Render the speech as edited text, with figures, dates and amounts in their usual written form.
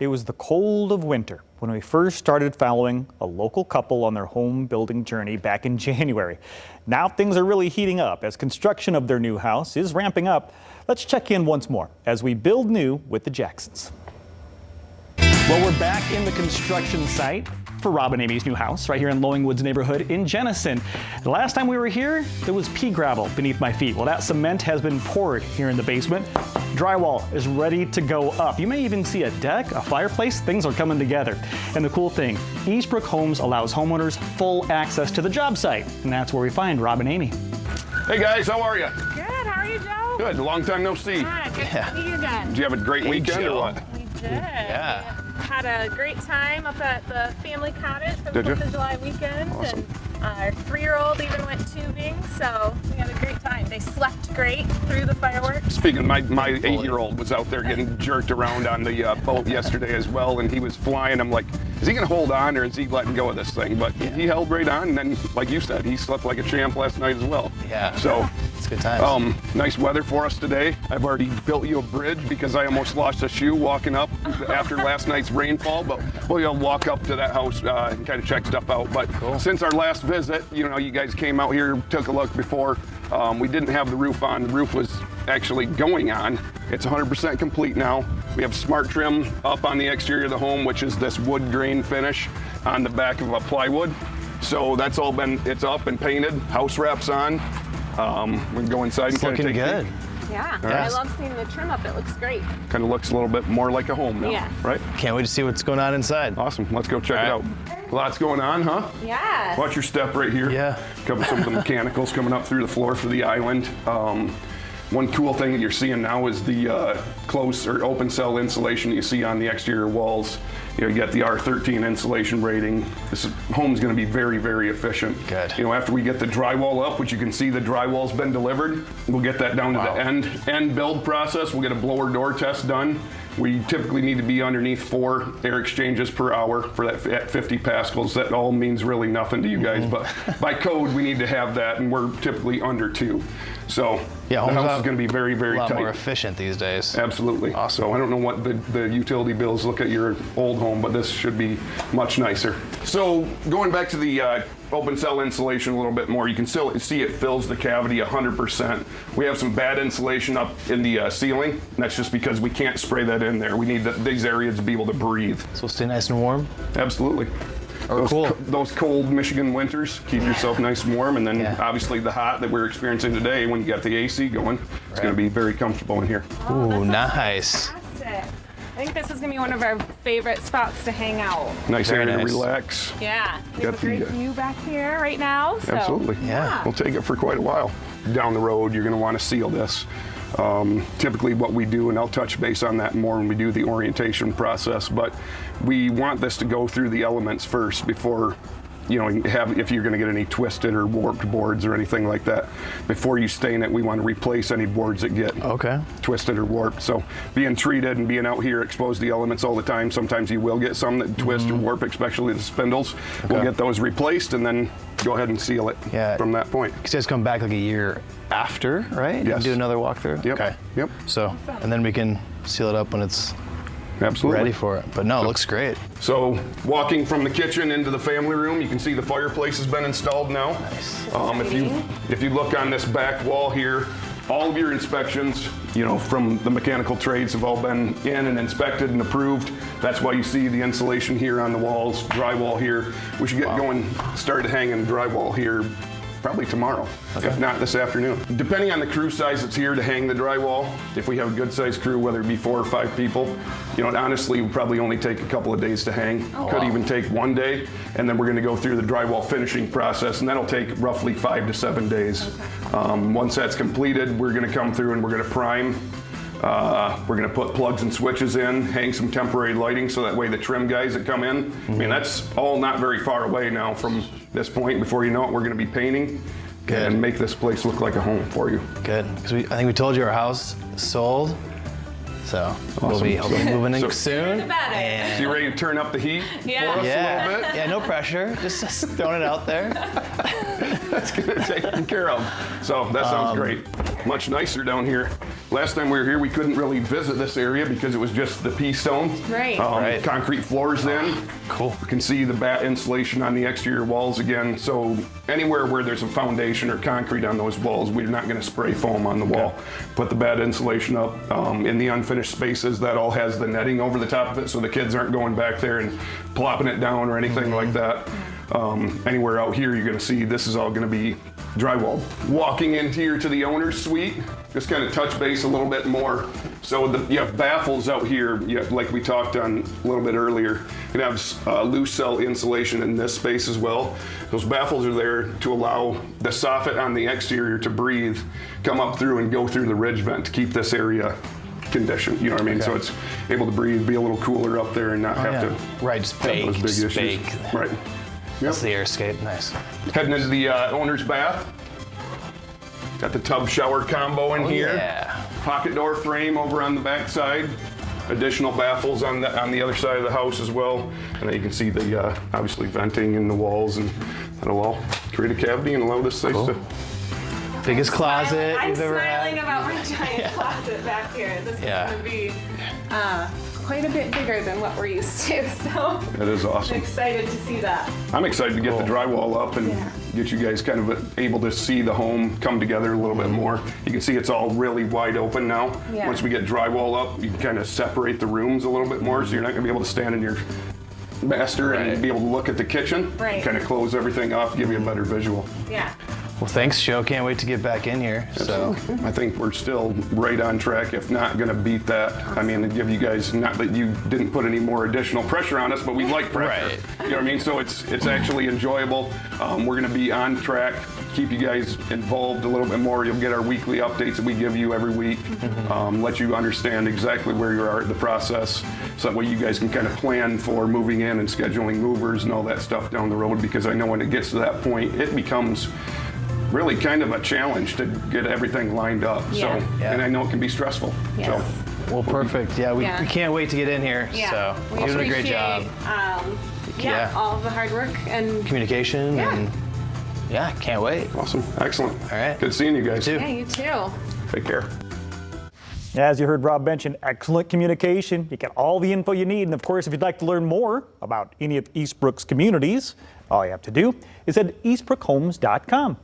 It was the cold of winter when we first started following a local couple on their home building journey back in January. Now things are really heating up as construction of their new house is ramping up. Let's check in once more as we build new with the Jacksons. Well, we're back in the construction site for Rob and Amy's new house right here in Lowing Woods neighborhood in Jenison. The last time we were here, there was pea gravel beneath my feet. Well, that cement has been poured here in the basement. Drywall is ready to go up. You may even see a deck, a fireplace. Things are coming together. And the cool thing, Eastbrook Homes allows homeowners full access to the job site. And that's where we find Rob and Amy. Hey guys, how are you? Good, how are you, Joe? Good, long time no see. Yeah, good to see you again. Did you have a great weekend or what? We did. Yeah. Had a great time up at the family cottage for the 4th of July weekend. Awesome. And our 3-year-old even went tubing, so we had a great time. They slept great through the fireworks. Speaking of my 8-year-old was out there getting jerked around on the boat yesterday as well, and he was flying. I'm like, is he gonna hold on or is he letting go of this thing? But he held right on, and then, like you said, he slept like a champ last night as well. Yeah. So it's good times. Nice weather for us today. I've already built you a bridge because I almost lost a shoe walking up after last night's rainfall, but we'll walk up to that house and kind of check stuff out. But since our last visit, you know, you guys came out here, took a look before. We didn't have the roof on. The roof was actually going on. It's 100% complete now. We have smart trim up on the exterior of the home, which is this wood grain finish on the back of a plywood. So that's all it's up and painted. House wraps on. We can go inside and kind of take a peek. Yeah, I love seeing the trim up. It looks great. Kind of looks a little bit more like a home now, right? Can't wait to see what's going on inside. Awesome. Let's go check it out. Lots going on, huh? Yes. Watch your step right here. Yeah. Cover some of the mechanicals coming up through the floor for the island. One cool thing that you're seeing now is the close or open cell insulation you see on the exterior walls. You know, you got the R13 insulation rating. This home's going to be very, very efficient. Good. You know, after we get the drywall up, which you can see the drywall's been delivered, we'll get that down to the end build process. We'll get a blower door test done. We typically need to be underneath 4 air exchanges per hour for that at 50 pascals. That all means really nothing to you guys, but by code we need to have that, and we're typically under 2. So the house is going to be very, very tight. A lot more efficient these days. Absolutely. Awesome. So I don't know what the utility bills look at your old home, but this should be much nicer. So going back to the open cell insulation a little bit more, you can still see it fills the cavity 100%. We have some bad insulation up in the ceiling, and that's just because we can't spray that in there. We need these areas to be able to breathe. So stay nice and warm? Absolutely. Those cold Michigan winters, keep yourself nice and warm, and then obviously the hot that we're experiencing today, when you got the AC going, it's going to be very comfortable in here. Ooh, nice. Fantastic. I think this is going to be one of our favorite spots to hang out. Nice area to relax. Yeah, we have a great view back here right now. So. Absolutely. Yeah. We'll take it for quite a while. Down the road, you're going to want to seal this. Typically what we do, and I'll touch base on that more when we do the orientation process, but we want this to go through the elements first before, you know, if you're going to get any twisted or warped boards or anything like that. Before you stain it, we want to replace any boards that get twisted or warped. So being treated and being out here exposed to the elements all the time, sometimes you will get some that twist or warp, especially the spindles. We'll get those replaced and then go ahead and seal it from that point. You guys come back like a year after, right? Yes. And do another walkthrough? Yep. Okay. Yep. So, and then we can seal it up when it's ready for it. But no, it looks great. So walking from the kitchen into the family room, you can see the fireplace has been installed now. Nice. If you look on this back wall here, all of your inspections, you know, from the mechanical trades have all been in and inspected and approved. That's why you see the insulation here on the walls, drywall here. We should get going, start hanging drywall here probably tomorrow, if not this afternoon. Depending on the crew size that's here to hang the drywall, if we have a good sized crew, whether it be 4 or 5 people, you know, it honestly would probably only take a couple of days to hang. Could even take 1 day, and then we're gonna go through the drywall finishing process, and that'll take roughly 5 to 7 days. Once that's completed, we're gonna come through and we're gonna prime. We're going to put plugs and switches in, hang some temporary lighting so that way the trim guys that come in, I mean, that's all not very far away now from this point. Before you know it, we're going to be painting and make this place look like a home for you. Good, because I think we told you our house sold, so we'll be moving in soon. So you ready to turn up the heat for us a little bit? Yeah, no pressure, just throwing it out there. That's going to take care of. So that sounds great. Much nicer down here. Last time we were here, we couldn't really visit this area because it was just the pea stone. Right. Right. Concrete floors then. Cool. You can see the bat insulation on the exterior walls again. So anywhere where there's a foundation or concrete on those walls, we're not going to spray foam on the wall. Put the bat insulation up. In the unfinished spaces, that all has the netting over the top of it, so the kids aren't going back there and plopping it down or anything like that. Anywhere out here, you're going to see this is all going to be drywall. Walking into here to the owner's suite, just kind of touch base a little bit more. So you have baffles out here, like we talked on a little bit earlier. You can have loose cell insulation in this space as well. Those baffles are there to allow the soffit on the exterior to breathe, come up through and go through the ridge vent to keep this area conditioned. You know what I mean? So it's able to breathe, be a little cooler up there and not have to Right, just have those big bake. issues. Right. That's the air escape. Nice. Heading into the owner's bath. Got the tub shower combo in here. Yeah. Pocket door frame over on the back side. Additional baffles on the other side of the house as well. And then you can see the obviously venting in the walls, and that'll all create a cavity and allow this space to. Biggest closet I'm you've ever smiling had. about my giant closet back here. This is going to be quite a bit bigger than what we're used to, so That is I'm awesome. excited to see that. I'm excited to get the drywall up and get you guys kind of able to see the home come together a little bit more. You can see it's all really wide open now. Yeah. Once we get drywall up, you can kind of separate the rooms a little bit more, so you're not going to be able to stand in your master and be able to look at the kitchen. Right. Kind of close everything off, give you a better visual. Yeah. Well, thanks, Joe. Can't wait to get back in here. So, I think we're still right on track, if not going to beat that. I mean, to give you guys, not that you didn't put any more additional pressure on us, but we like pressure. Right. You know what I mean? So it's actually enjoyable. We're going to be on track, keep you guys involved a little bit more. You'll get our weekly updates that we give you every week, let you understand exactly where you are in the process, so that way you guys can kind of plan for moving in and scheduling movers and all that stuff down the road, because I know when it gets to that point, it becomes really kind of a challenge to get everything lined up. Yeah. So, Yeah. and I know it can be stressful. Yes. So, well, perfect. Yeah, we can't wait to get in here. Yeah. So, We you're doing a great job. appreciate, Yeah. all of the hard work and Communication and can't wait. awesome. Excellent. All right. Good seeing you guys. You too. you too. Take care. As you heard Rob mention, excellent communication. You get all the info you need. And of course, if you'd like to learn more about any of Eastbrook's communities, all you have to do is head to eastbrookhomes.com.